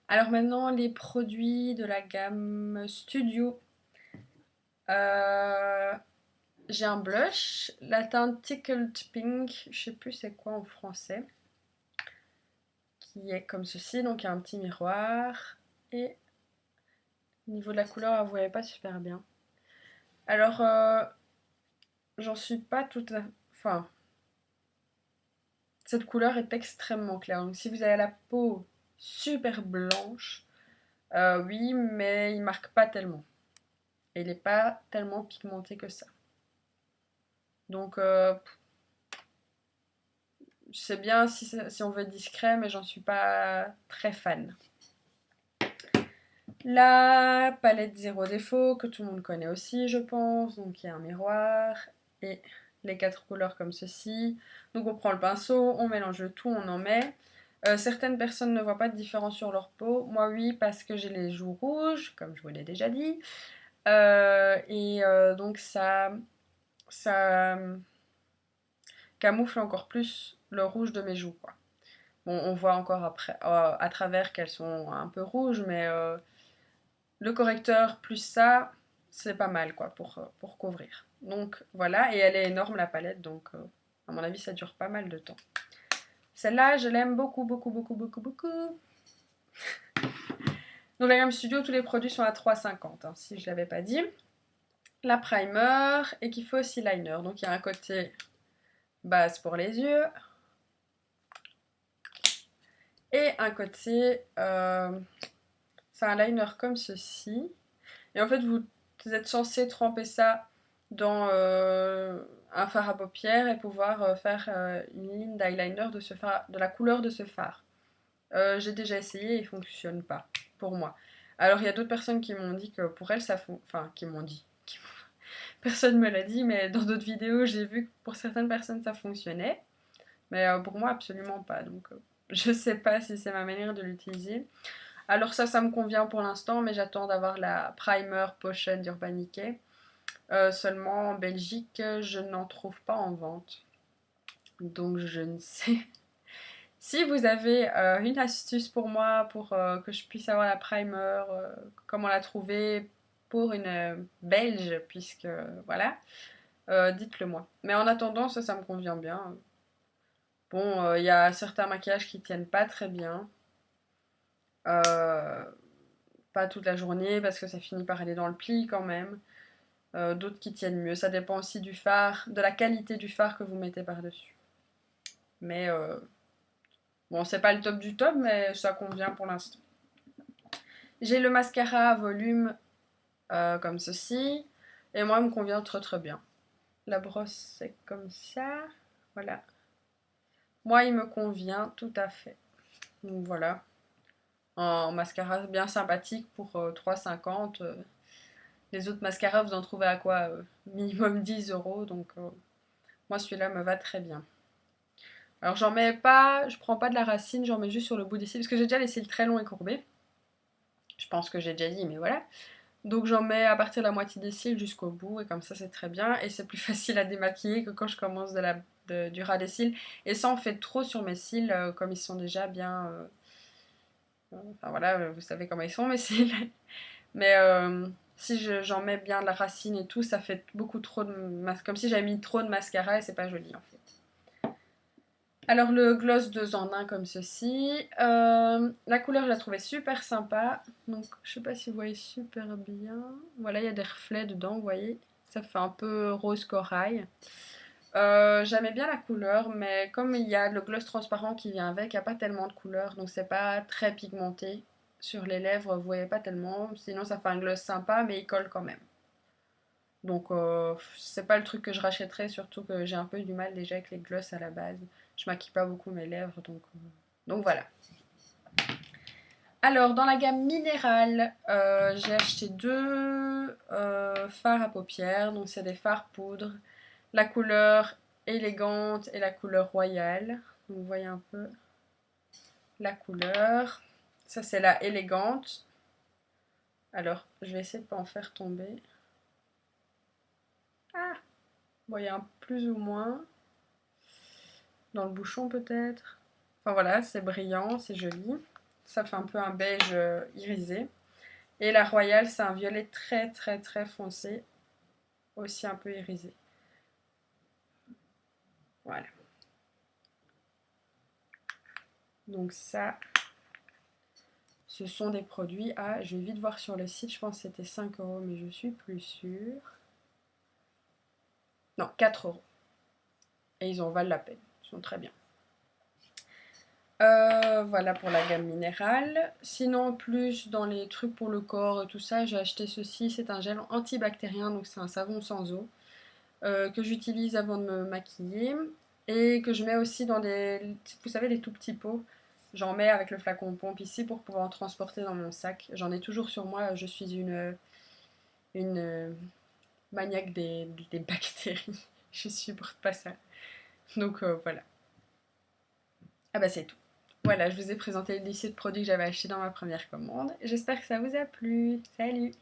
Alors maintenant, les produits de la gamme Studio. Euh, j'ai un blush, la teinte Tickled Pink, je sais plus c'est quoi en français, qui est comme ceci, donc il y a un petit miroir. Et au niveau de la couleur, vous voyez pas super bien. Alors, j'en suis pas tout à... Enfin, cette couleur est extrêmement claire. Donc si vous avez la peau super blanche, oui, mais il marque pas tellement. Et il n'est pas tellement pigmenté que ça. Donc, c'est bien si on veut être discret, mais j'en suis pas très fan. La palette zéro défaut, que tout le monde connaît aussi, je pense. Donc, il y a un miroir et les 4 couleurs comme ceci. Donc, on prend le pinceau, on mélange le tout, on en met. Certaines personnes ne voient pas de différence sur leur peau. Moi, oui, parce que j'ai les joues rouges, comme je vous l'ai déjà dit. Donc, ça camoufle encore plus le rouge de mes joues, quoi. Bon, on voit encore après, à travers qu'elles sont un peu rouges, mais le correcteur plus ça, c'est pas mal, quoi, pour couvrir. Donc voilà, et elle est énorme la palette, donc à mon avis ça dure pas mal de temps. Celle-là, je l'aime beaucoup, beaucoup, beaucoup, beaucoup, beaucoup. Dans la gamme Studio, tous les produits sont à 3,50, hein, si je l'avais pas dit. La primer, et qu'il faut aussi liner. Donc il y a un côté base pour les yeux, et un côté... c'est un liner comme ceci. Et en fait, vous êtes censé tremper ça dans un fard à paupières et pouvoir faire une ligne d'eyeliner de la couleur de ce fard. J'ai déjà essayé et il ne fonctionne pas pour moi. Alors il y a d'autres personnes qui m'ont dit que pour elles ça fonctionne. Enfin, qui m'ont dit. Personne ne me l'a dit, mais dans d'autres vidéos j'ai vu que pour certaines personnes ça fonctionnait. Mais pour moi absolument pas. Donc je sais pas si c'est ma manière de l'utiliser. Alors ça me convient pour l'instant, mais j'attends d'avoir la primer potion d'Urban Decay. Seulement en Belgique, je n'en trouve pas en vente. Donc je ne sais. Si vous avez une astuce pour moi, pour que je puisse avoir la primer, comment la trouver pour une belge, puisque voilà, dites-le moi. Mais en attendant, ça me convient bien. Bon, il y a certains maquillages qui tiennent pas très bien. Euh, Pas toute la journée parce que ça finit par aller dans le pli quand même. D'autres qui tiennent mieux. Ça dépend aussi du fard, de la qualité du fard que vous mettez par-dessus. Mais bon, c'est pas le top du top, mais ça convient pour l'instant. J'ai le mascara à volume comme ceci. Et moi, il me convient très très bien. La brosse, c'est comme ça. Voilà. Moi, il me convient tout à fait. Donc voilà. Un mascara bien sympathique pour 3,50. Les autres mascaras, vous en trouvez à quoi minimum 10 euros. Donc moi, celui-là me va très bien. Alors j'en mets pas, je prends pas de la racine, j'en mets juste sur le bout des cils, parce que j'ai déjà les cils très longs et courbés. Je pense que j'ai déjà dit, mais voilà. Donc j'en mets à partir de la moitié des cils jusqu'au bout, et comme ça c'est très bien. Et c'est plus facile à démaquiller que quand je commence du ras des cils. Et ça en fait trop sur mes cils, comme ils sont déjà bien... enfin voilà, vous savez comment ils sont mes cils. Mais si j'en mets bien de la racine et tout, ça fait beaucoup trop de... Comme si j'avais mis trop de mascara et c'est pas joli en fait. Alors le gloss 2 en 1 comme ceci. La couleur je la trouvais super sympa. Donc je sais pas si vous voyez super bien. Voilà, il y a des reflets dedans, vous voyez. Ça fait un peu rose corail. J'aimais bien la couleur, mais comme il y a le gloss transparent qui vient avec, il n'y a pas tellement de couleur. Donc c'est pas très pigmenté. Sur les lèvres, vous voyez pas tellement. Sinon ça fait un gloss sympa, mais il colle quand même. Donc c'est pas le truc que je rachèterais, surtout que j'ai un peu du mal déjà avec les gloss à la base. Je maquille pas beaucoup mes lèvres, donc voilà. Alors dans la gamme minérale, j'ai acheté deux fards à paupières, donc c'est des fards poudre. La couleur élégante et la couleur royale. Donc, vous voyez un peu la couleur. Ça c'est la élégante. Alors je vais essayer de pas en faire tomber. Ah, vous voyez un plus ou moins. Dans le bouchon peut-être. Enfin voilà, c'est brillant, c'est joli. ça fait un peu un beige irisé. Et la Royale, c'est un violet très très très foncé, aussi un peu irisé. Voilà. Donc ça, ce sont des produits à, je vais vite voir sur le site, je pense que c'était 5 €, mais je suis plus sûre. Non, 4 €. Et ils en valent la peine, ils sont très bien. Voilà pour la gamme minérale. Sinon, en plus, dans les trucs pour le corps, tout ça, j'ai acheté ceci. C'est un gel antibactérien, donc c'est un savon sans eau que j'utilise avant de me maquiller et que je mets aussi dans des, vous savez, les tout petits pots. J'en mets avec le flacon pompe ici pour pouvoir en transporter dans mon sac. J'en ai toujours sur moi. Je suis une maniaque des bactéries. Je supporte pas ça. Donc voilà. Ah bah c'est tout. Voilà, je vous ai présenté le lycée de produits que j'avais acheté dans ma première commande. J'espère que ça vous a plu. Salut!